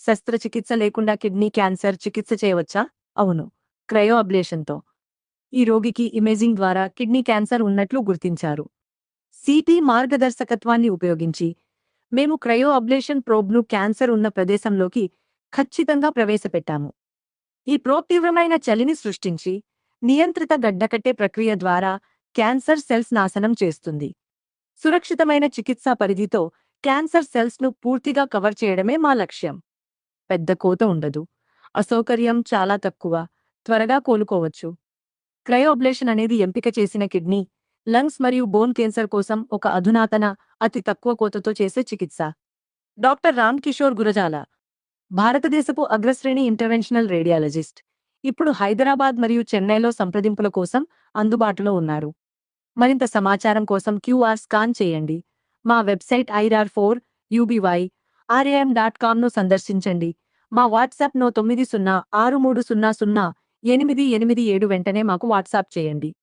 శస్త్రచికిత్స లేకుండా kidney cancer చికిత్స చేయవచ్చా? అవును. క్రయో అబ్లేషన్తో ఈ రోగికి ఇమేజింగ్ ద్వారా కిడ్నీ క్యాన్సర్ ఉన్నట్లు గుర్తించారు. సిటీ మార్గదర్శకత్వాన్ని ఉపయోగించి మేము క్రయో అబ్లేషన్ ప్రోబ్ను క్యాన్సర్ ఉన్న ప్రదేశంలోకి ఖచ్చితంగా ప్రవేశపెట్టాము. ఈ ప్రోబ్ తీవ్రమైన చలిని సృష్టించి నియంత్రిత గడ్డకట్టే ప్రక్రియ ద్వారా క్యాన్సర్ సెల్స్ నాశనం చేస్తుంది. సురక్షితమైన చికిత్సా పరిధితో క్యాన్సర్ సెల్స్ను పూర్తిగా కవర్ చేయడమే మా లక్ష్యం. పెద్ద కోత ఉండదు. అసౌకర్యం చాలా తక్కువ. త్వరగా కోలుకోవచ్చు. క్రయోబ్లేషన్ అనేది ఎంపిక చేసిన కిడ్నీ, లంగ్స్ మరియు బోన్ క్యాన్సర్ కోసం ఒక అధునాతన, అతి తక్కువ కోతతో చేసే చికిత్స. డాక్టర్ రామ్ కిషోర్ గురజాల, భారతదేశపు అగ్రశ్రేణి ఇంటర్వెన్షనల్ రేడియాలజిస్ట్, ఇప్పుడు హైదరాబాద్ మరియు చెన్నైలో సంప్రదింపుల కోసం అందుబాటులో ఉన్నారు. మరింత సమాచారం కోసం క్యూఆర్ స్కాన్ చేయండి. మా వెబ్సైట్ ir4ubyram.com ను సందర్శించండి. మా వాట్సాప్ 9063008887 వెంటనే మాకు వాట్సాప్ చేయండి.